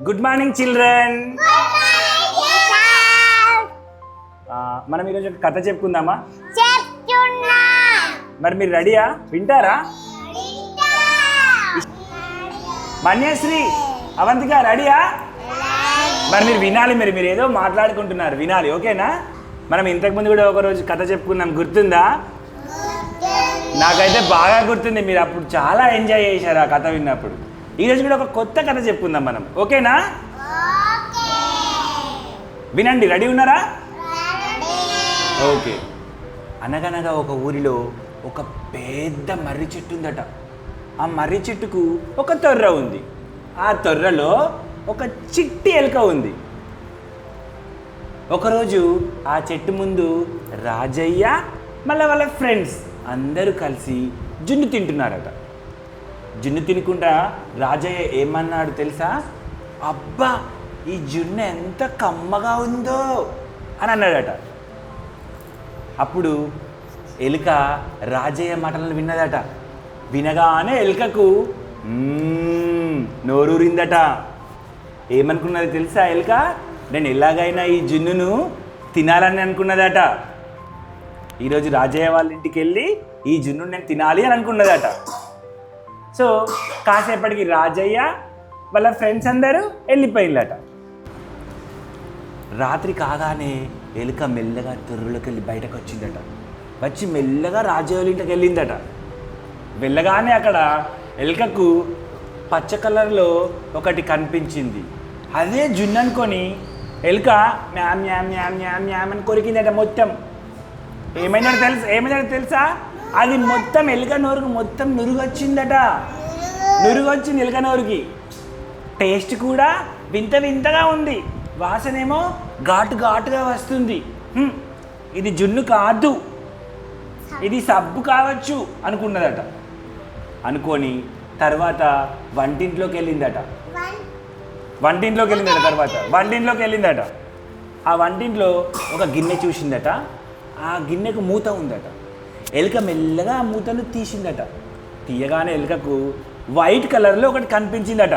Good morning children. మనం ఈరోజు ఒక కథ చెప్పుకుందామా? మరి మీరు రెడీయా? వింటారా? మన్యశ్రీ, అవంతిక రెడీయా? మరి మీరు వినాలి. మీరు ఏదో మాట్లాడుకుంటున్నారు, వినాలి. ఓకేనా? మనం ఇంతకుముందు కూడా ఒకరోజు కథ చెప్పుకున్నాం, గుర్తుందా? నాకైతే బాగా గుర్తుంది. మీరు అప్పుడు చాలా ఎంజాయ్ చేశారు ఆ కథ విన్నప్పుడు. ఈరోజు కూడా ఒక కొత్త కథ చెప్పుకుందాం మనం. ఓకేనా? వినండి. రెడీ ఉన్నారా? ఓకే. అనగనగా ఒక ఊరిలో ఒక పెద్ద మర్రి చెట్టు ఉందట. ఆ మర్రి చెట్టుకు ఒక తొర్ర ఉంది. ఆ తొర్రలో ఒక చిట్టి ఎలుక ఉంది. ఒకరోజు ఆ చెట్టు ముందు రాజయ్య మళ్ళీ వాళ్ళ ఫ్రెండ్స్ అందరూ కలిసి జున్ను తింటున్నారట. జున్ను తినకుండా రాజయ్య ఏమన్నాడు తెలుసా? అబ్బా, ఈ జున్ను ఎంత కమ్మగా ఉందో అని అన్నాడట. అప్పుడు ఎలుక రాజయ్య మాటలను విన్నదట. వినగానే ఎలుకకు నోరూరిందట. ఏమనుకున్నది తెలుసా ఎలుక? నేను ఎలాగైనా ఈ జున్నును తినాలని అనుకున్నదట. ఈరోజు రాజయ్య వాళ్ళ ఇంటికి వెళ్ళి ఈ జున్ను నేను తినాలి అని అనుకున్నదట. సో కాసేపటికి రాజయ్య వాళ్ళ ఫ్రెండ్స్ అందరూ వెళ్ళిపోయిందట. రాత్రి కాగానే ఎలుక మెల్లగా తొర్రలోకి వెళ్ళి బయటకు వచ్చిందట. వచ్చి మెల్లగా రాజయ్య వాళ్ళ ఇంటికి వెళ్ళిందట. వెళ్ళగానే అక్కడ ఎలుకకు పచ్చ కలర్లో ఒకటి కనిపించింది. అదే జున్ను అనుకొని ఎలుక ma'am ma'am ma'am ma'am ma'am అని కొరికిందట. మొత్తం ఏమైందో తెలుసా? అది మొత్తం ఎలుక నోరుకు మొత్తం నురుగొచ్చిందట. నురుగొచ్చింది ఎలుక నోరుకి. టేస్ట్ కూడా వింత వింతగా ఉంది. వాసనేమో ఘాటు ఘాటుగా వస్తుంది. ఇది జున్ను కాదు, ఇది సబ్బు కావచ్చు అనుకున్నదట. అనుకొని తర్వాత వంటింట్లోకి వెళ్ళిందట. ఆ వంటింట్లో ఒక గిన్నె చూసిందట. ఆ గిన్నెకు మూత ఉందట. ఎలుక మెల్లగా ఆ మూతను తీసిందట. తీయగానే ఎలుకకు వైట్ కలర్లో ఒకటి కనిపించిందట.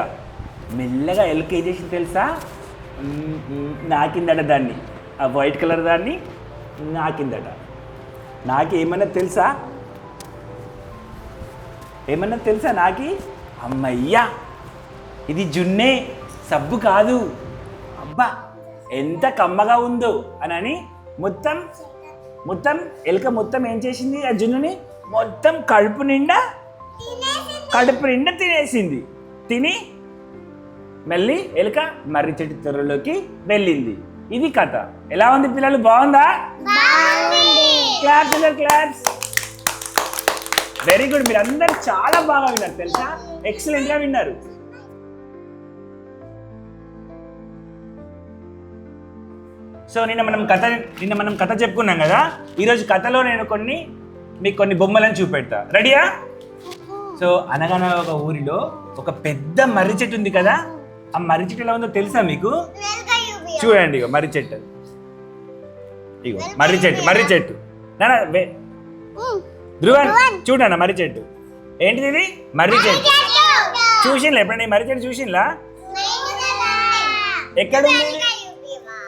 మెల్లగా ఎలుక ఏం చేసింది తెలుసా? నాకిందట దాన్ని. ఆ వైట్ కలర్ దాన్ని నాకిందట. నాకి ఏమన్నా తెలుసా నాకి? అమ్మయ్యా, ఇది జున్నే, సబ్బు కాదు. అబ్బా, ఎంత కమ్మగా ఉందో అని మొత్తం ఎలుక మొత్తం ఏం చేసింది? ఆ జున్నుని మొత్తం కడుపు నిండా తినేసింది. తిని మళ్ళీ ఎలుక మర్రి చెట్టు తొర్రలోకి వెళ్ళింది. ఇది కథ. ఎలా ఉంది పిల్లలు? బాగుందా? క్లాప్స్. Very good. మీరు అందరు చాలా బాగా విన్నారు తెలుసా? ఎక్సలెంట్ గా విన్నారు. సో నిన్న మనం కథ చెప్పుకున్నాం కదా. ఈరోజు కథలో నేను మీకు కొన్ని బొమ్మలను చూపెడతా. రెడీయా? సో అనగానే ఒక ఊరిలో ఒక పెద్ద మర్రి చెట్టు ఉంది కదా. ఆ మర్రి చెట్టు ఎలా ఉందో తెలుసా మీకు? చూడండి, ఇగో మర్రి చెట్టు. ఇగో మర్రి చెట్టు. ధ్రువన్ చూడన్న మర్రి చెట్టు. ఏంటిది? ఇది మర్రి చెట్టు. చూసిండ్లా ఎప్పుడైనా ఈ మర్రి చెట్టు? చూసిండ్లా?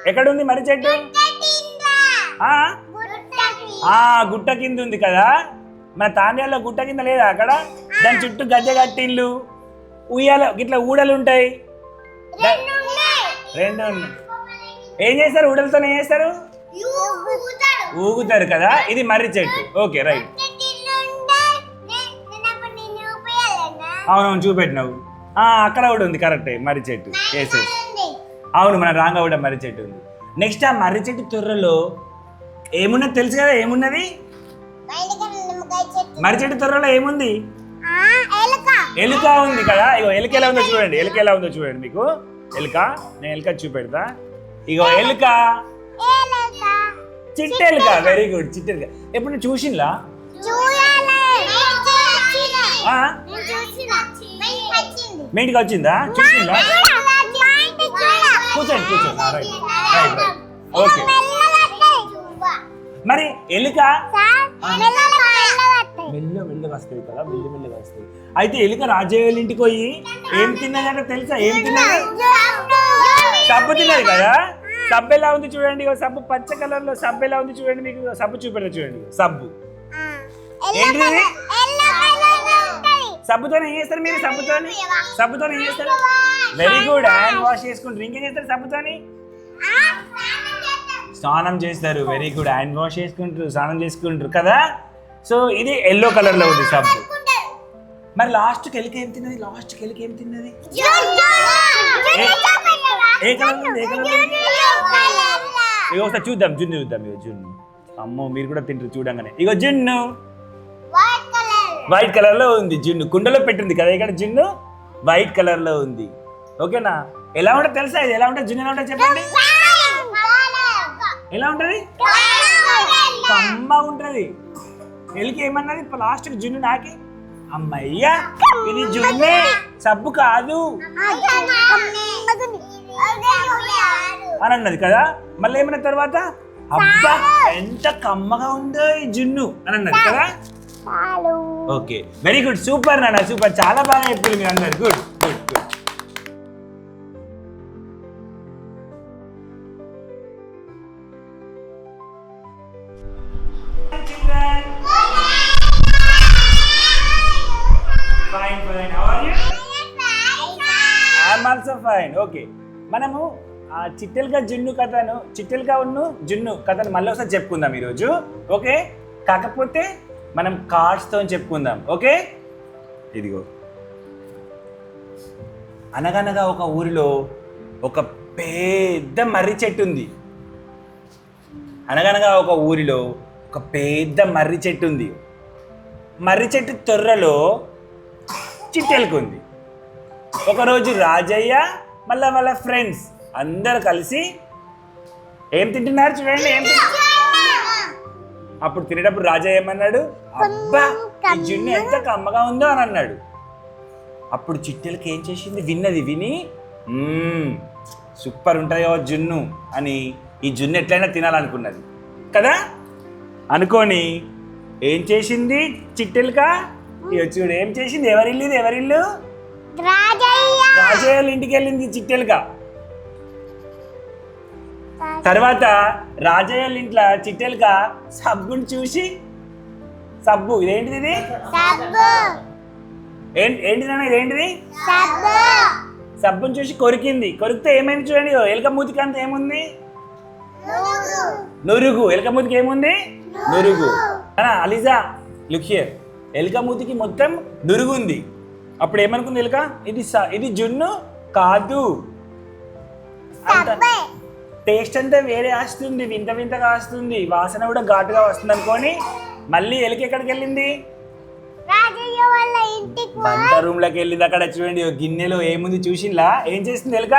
ఎక్కడుంది మర్రి చెట్టు? గుట్ట కింద ఉంది కదా. మన తాండ్యాల్లో గుట్ట కింద లేదా అక్కడ? దాని చుట్టూ గద్దె కట్టిండ్లు, ఉయ్యాల గిట్లా ఊడలు ఉంటాయి. రెండు ఏం చేస్తారు? ఊడలతో ఏం చేస్తారు? ఊగుతారు కదా. ఇది మర్రి చెట్టు. Okay, right. అవునవును, చూపెట్టినావు. అక్కడ కూడా ఉంది, కరెక్టే, మర్రి చెట్టు. అవును, మన రాంగా కూడా మర్రి చెట్టు ఉంది. నెక్స్ట్ ఆ మర్రి చెట్టు తొర్రలో ఏమున్నది తెలుసు కదా? ఏమున్నది? మర్రి చెట్టు తొర్రలో ఏముంది? ఎలుక ఉంది కదా. ఇగో ఎలుక ఎలా ఉందో చూడండి. మీకు నేను ఎలుక చూపెడతా. ఇగో ఎలుక, చిట్టెలుక. Very good, చిట్టెలుక. ఎప్పుడు చూసిండ్లా? మీ ఇంటికి వచ్చిందా? చూసిండ్లా? కూర్చోండి. ఓకే. మరి ఎలుక మెల్లగా వస్తాయి కదా, మెల్లగా వస్తాయి. అయితే ఎలుక రాజయ్య వాళ్ళ ఇంటికి పోయి ఏం తిన్నదంటే తెలుసా? ఏం తిన్నది? సబ్బు తిన్నది కదా. సబ్బు ఎలా ఉంది చూడండి. సబ్బు పచ్చ కలర్ లో సబ్బు ఎలా ఉంది చూడండి. మీకు సబ్బు చూపెడతా చూడండి. సబ్బు ఏంటిది? సబ్బుతోనే ఏం చేస్తారు మీరు? సబ్బుతోనే ఏం చేస్తారు? Very good. హ్యాండ్ వాష్ చేసుకుంటారు. ఇంకేం చేస్తారు సబ్బుతోని? స్నానం చేస్తారు. Very good. హ్యాండ్ వాష్ చేసుకుంటారు, స్నానం చేసుకుంటారు కదా. సో ఇది ఎల్లో కలర్ లో ఉంది సబ్బు. మరి లాస్ట్కి ఎలిక ఏం తిన్నది? ఏ కలర్ ఉంది? ఇగో ఒకసారి చూద్దాం. జున్ను చూద్దాం. ఇగో జున్ను. అమ్మో మీరు కూడా తింటారు చూడంగానే. ఇగో జున్ను వైట్ కలర్ లో ఉంది. జున్ను కుండలో పెట్టింది కదా ఇక్కడ. జున్ను వైట్ కలర్ లో ఉంది. ఓకేనా? ఎలా ఉంటుంది తెలుసా? ఇది ఎలా ఉంటుంది? జున్ను ఎలా ఉంటుంది చెప్పండి. ఎలా ఉంటుంది? కమ్మ ఉంటుంది. ఎలికి ఏమన్నది లాస్ట్ జున్ను నాకి? అమ్మయ్యా ఇది జున్నే, సబ్బు కాదు అని అన్నది కదా. మళ్ళీ ఏమన్న తర్వాత అబ్బా ఎంత కమ్మగా ఉందో ఈ జున్ను అని అన్నది కదా. Okay very good. సూపర్ నాన్న, సూపర్. చాలా బాగా చెప్పింది మీరు అందరు. Good good good. Fine, fine. How are you? I'm also fine. Okay. మనము ఆ చిట్టెల్కా జున్ను కథను మళ్ళీ ఒకసారి చెప్పుకుందాం ఈరోజు. ఓకే, కాకపోతే మనం కార్డ్స్తో చెప్పుకుందాం. ఓకే, ఇదిగో. అనగనగా ఒక ఊరిలో ఒక పెద్ద మర్రి చెట్టు ఉంది. మర్రి చెట్టు తొర్రలో చిట్టెలుకుంది. ఒకరోజు రాజయ్య మళ్ళీ వాళ్ళ ఫ్రెండ్స్ అందరు కలిసి ఏం తింటున్నారు చూడండి. అప్పుడు తినేటప్పుడు రాజయ్య ఏమన్నాడు? అబ్బా ఈ జున్ను ఎంత కమ్మగా ఉందో అని అన్నాడు. అప్పుడు చిట్టెలకి ఏం చేసింది? విని సూపర్ ఉంటుంది కదా జున్ను అని ఈ జున్ను ఎట్లయినా తినాలనుకున్నది కదా. అనుకొని ఏం చేసింది చిట్టెలుక? చూడు ఏం చేసింది. ఎవరిల్లు? రాజయ్య ఇంటికి వెళ్ళింది చిట్టెలుక. తర్వాత రాజయ్య ఇంట్లో చిట్టెలుక సబ్బుని చూసి, సబ్బు ఇదేంటిది? ఇదేంటిది? సబ్బుని చూసి కొరికింది. కొరికితే ఏమైంది చూడండి. ఎలుక మూతికి అంత ఏముంది? నురుగు. ఎలుక మూతికి ఏముంది? నురుగు. అలిజా లుక్ హియర్. ఎలుక మూతికి మొత్తం నురుగు ఉంది. అప్పుడు ఏమనుకుంది ఎలుక? ఇది జున్ను కాదు. టేస్ట్ అంతా వేరే వస్తుంది, వింతగా వస్తుంది, వాసన కూడా ఘాటుగా వస్తుంది అనుకొని మళ్ళీ ఎలుక ఎక్కడికి వెళ్ళింది? వంట రూమ్ లోకి వెళ్ళింది. అక్కడ చూడండి గిన్నెలో ఏముంది చూసిందా? ఏం చేస్తుంది ఎలుక?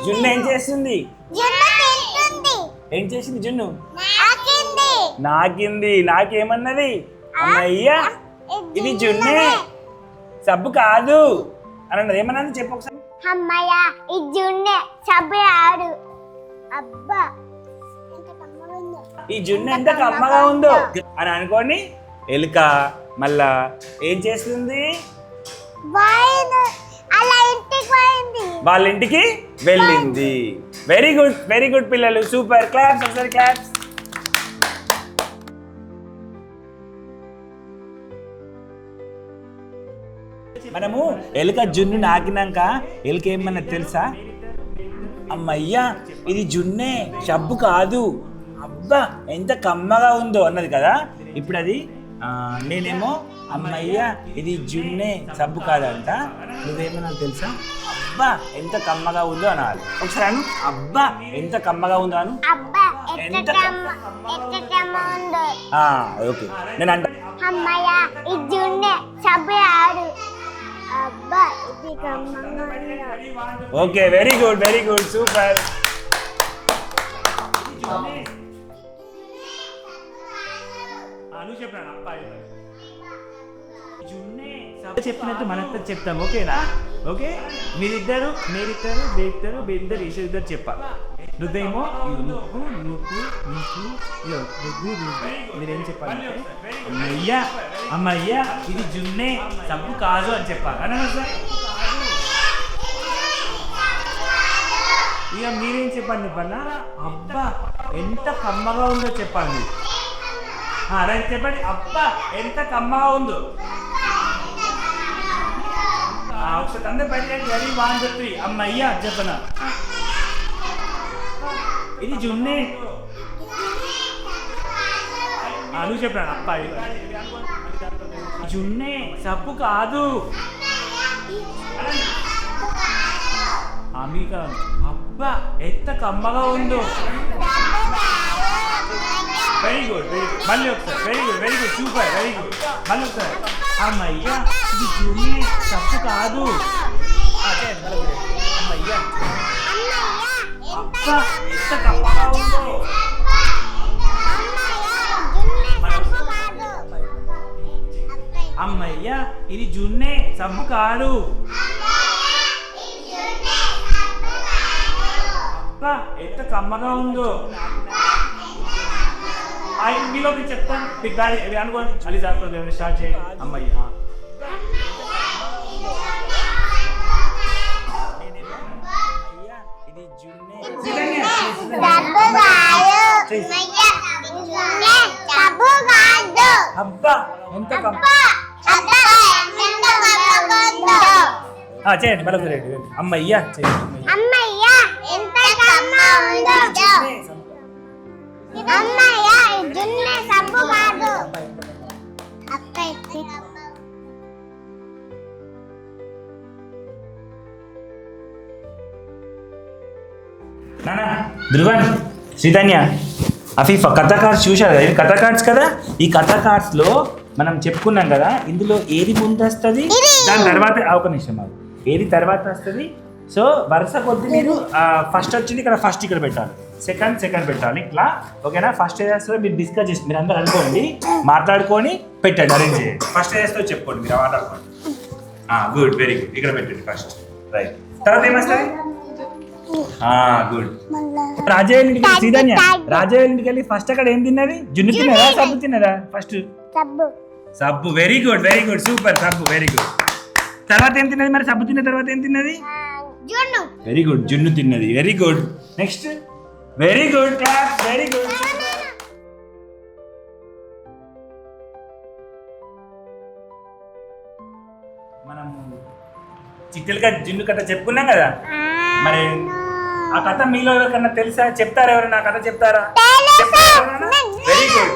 జున్ను ఏం చేస్తుంది? జున్ను నాకేమన్నది? అమ్మయ్యా ఇది జున్నే, సబ్బు కాదు అని అన్నది. ఏమన్నది చెప్పు ఒకసారి. అమ్మయ్యా ఇది జున్నే, సబ్బు కాదు. అబ్బా ఈ జున్ను ఎంత కమ్మగా ఉందో అని అనుకోని ఎలుక మళ్ళా ఏం చేస్తుంది? వాళ్ళ ఇంటికి వెళ్ళింది. వెరీ గుడ్ పిల్లలు, సూపర్. క్లాప్స్ ఒకసారి, క్లాప్స్. మనము ఎలుక జున్ను నాకినాక ఎలుక ఏమన్నా తెలుసా? అమ్మయ్యా ఇది జున్నే, సబ్బు కాదు, అబ్బా ఎంత కమ్మగా ఉందో అన్నది కదా. ఇప్పుడు అది నేనేమో అమ్మయ్యా ఇది జున్నే, సబ్బు కాదంట. నువ్వేమన్నా తెలుసా? అబ్బా ఎంత కమ్మగా ఉందో అనాలి. ఒకసారి అను, అబ్బా ఎంత కమ్మగా ఉందో అను. ఓకే నేను అంట. అమ్మయ్యా ఇది జున్నే, సబ్బు కాదు. అబ్బా ఇది కమ్మగా. Okay very good, super. చెప్పినట్టు మనతో చెప్తాం. ఓకేనా? ఓకే మీరిద్దరు ఇద్దరు చెప్పాలి. నువ్వేమో మీరేం చెప్పాలి? అమ్మయ్యా ఇది జున్నే, సబ్బు కాదు అని చెప్పాలి. అన్నా సార్ ఇక మీరేం చెప్పండి పన్నా. అబ్బా ఎంత కమ్మగా ఉందో చెప్పండి. రైట్ చెప్పండి. అబ్బా ఎంత కమ్మగా ఉందో. ఒకసారి అందరూ బయట రెడీ 1 2 3. అమ్మయ్యా చెప్పనా. ఇది జున్నే. నువ్వు చెప్పాను అబ్బా జున్నే సబ్బు కాదు. అమిగా అబ్బా ఎంత కమ్మగా ఉందో. వెరీ గుడ్ మళ్ళీ ఒకసారి. Very good super very good. మళ్ళీ ఒకసారి. అమ్మయ్యా ఇది జున్నే సబ్బు కాదు. అమ్మయ్యా అబ్బా ఎంత కమ్మగా ఉందో. అమ్మయ్యా ఇది జున్నే సబ్బు కాదు. అబ్బా ఎంత కమ్మగా ఉందో. మీలో చెప్తాను మీకు దాని అనుకోండి. మళ్ళీ దాంట్లో స్టార్ట్ చేయండి. అమ్మయ్యా ఇది జున్నే అబ్బా ఎంత చేయండి మళ్ళీ రెడీ. అమ్మయ్యా చేయండి. అమ్మయ్యా ఎంత కమ్మగా ఉందో. అమ్మయ్యా జున్నే సబ్బు కాదు. నానా ధృవన్ శ్రీధన్య అఫీఫా కథా కార్డ్స్ చూశారు కదా. ఇది కథా కార్డ్స్ కదా. ఈ కథా కార్డ్స్లో మనం చెప్పుకున్నాం కదా ఇందులో ఏది ముందు వస్తుంది దాని తర్వాత ఒక నిమిషం అది ఏది తర్వాత వస్తుంది. సో వరుస కొద్ది మీరు ఫస్ట్ వచ్చింది ఇక్కడ ఫస్ట్ ఇక్కడ పెట్టాలి. సెకండ్ పెట్టాలి ఇట్లా. ఓకేనా. ఫస్ట్ ఏది వస్తుందో మీరు డిస్కస్ చేసి మీరు అందరూ అనుకోండి మాట్లాడుకొని పెట్టండి. అరేంజ్ చేయండి. ఫస్ట్ ఏది వస్తుందో చెప్పుకోండి మీరు మాట్లాడుకోండి. Good very good. ఇక్కడ పెట్టండి ఫస్ట్. రైట్. తర్వాత ఏమొస్తుంది. గుడ్. శ్రీధన్య రాజయ్య ఇంటికి వెళ్ళి ఫస్ట్ అక్కడ ఏం తిన్నది. జున్ను తిన్నదా సబ్బు తిన్నదా. ఫస్ట్ సబ్బు. వెరీ గుడ్ సూపర్ సబ్బు వెరీ గుడ్. తర్వాత ఏం తిన్నది మరి. సబ్బు తిన్న తర్వాత ఏం తిన్నది. వెరీ గుడ్ జున్ను తిన్నది. Very good. Next. Very good class. Very good. మనం చిట్టెలుగా జున్ను కథ చెప్పుకున్నాం కదా. మరి ఆ కథ మీలో ఎవరికన్నా తెలుసా. చెప్తారా ఎవరైనా కథ చెప్తారా. Very good.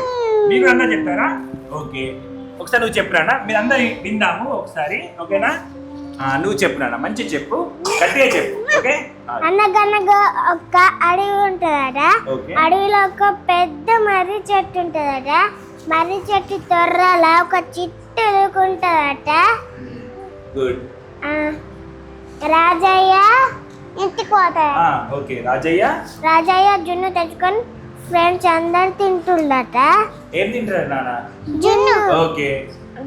మీరు అన్నా చెప్తారా. ఓకే ఒకసారి నువ్వు చెప్పురానా. మీరు అందరు విందాము ఒకసారి. ఓకేనా. నువ్వు చెప్పురానా. మంచి చెప్పు గట్టిగా చెప్పు. ఓకే. అనగనగా ఒక అడవి ఉంటుందట. అడవిలో ఒక పెద్ద మర్రి చెట్టు ఉంటుందట. మర్రి చెట్టు తొర్రల ఒక చిట్టు ఎదుర్కొంటుందట. గుడ్. రాజయ్య ఇంటికి పోతాడు. ఓకే. రాజయ్య జున్ను తెచ్చుకొని ఫ్రెండ్స్ అందరు తింటుండట. ఏం తింటారు నాన్న. జున్ను. ఓకే.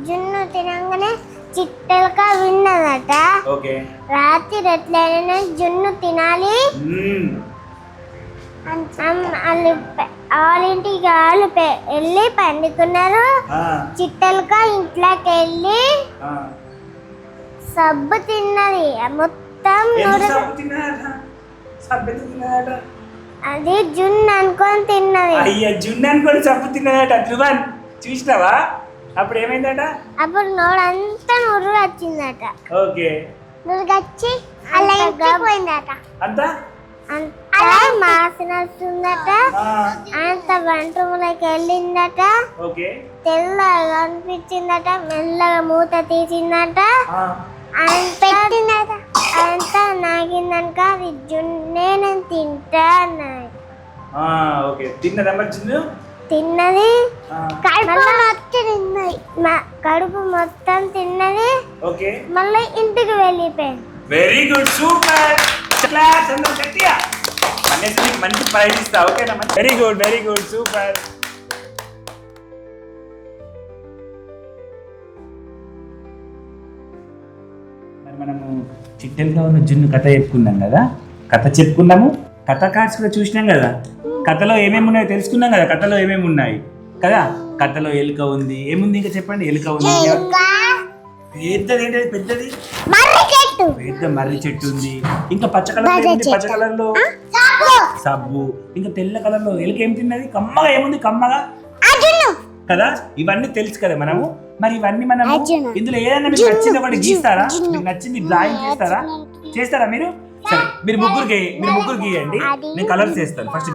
జున్ను తినగానే చిట్టెలక విన్నదట. ఓకే. రాత్రి ఎట్లయినా జున్ను తినాలి. వాళ్ళింటికి వాళ్ళు వెళ్ళి పండుకున్నారు. చిట్టెలక ఇంట్లోకి వెళ్ళి సబ్బు తిన్నది. మొత్తం అది జున్ను అనుకొని తిన్నది. అయ్యా జున్ను అనుకొని సబ్బు తిన్నదట. ధ్రువన్ చూసినావా అప్పుడు ఏమైందట. అప్పుడు నోడంతా నురుగు వచ్చిందట. ఓకే. నురుగు వచ్చి అలా పోయిందట. అంతా మాసిన వస్తుందట. అంత వంటములకి వెళ్ళిందట. ఓకే. తెల్లగా అనిపించిందట. మెల్లగా మూత తీసిందట. పెట్టిందట. అంతా నాగిందనుక అది జున్నే నేను తింటా అన్నది. ఓకే. తిన్నదా మరి జున్ను. తిన్నది. కడుపు మొత్తం తిన్నది. ఓకే. మళ్ళీ ఇంటికి వెళ్ళిపోయింది. Very good super class. అందరూ గట్టిగా మంచి ప్రైజ్ ఇస్తా. ఓకేనా. Very good super. మరి మనము చిట్టెలుగా ఉన్న జున్ను కథ చెప్పుకున్నాం కదా. కథ కార్డ్స్ కూడా చూసినాం కదా. కథలో ఏమేమి ఉన్నాయో తెలుసుకున్నాం కదా. కథలో ఏమేమి ఉన్నాయి కదా. కథలో ఎలుక ఉంది. ఏముంది ఇంకా చెప్పండి. ఎలుక ఉంది. పెద్దది పెద్ద మర్రి చెట్టు ఉంది. ఇంకా పచ్చ కలర్ లో సబ్బు, ఇంకా తెల్ల కలర్ లో ఎలుక ఏం తిన్నది, కమ్మగా ఏముంది, కమ్మగా కదా. ఇవన్నీ తెలుసు కదా మనము. మరి ఇవన్నీ మనం ఇందులో ఏదైనా మీకు నచ్చింది ఒకటి గీస్తారా? మీకు నచ్చింది డ్రాయింగ్ చేస్తారా? చేస్తారా మీరు? సరే, మీరు ముగ్గురు గీయండి, నేను కలర్స్ చేస్తాను ఫస్ట్.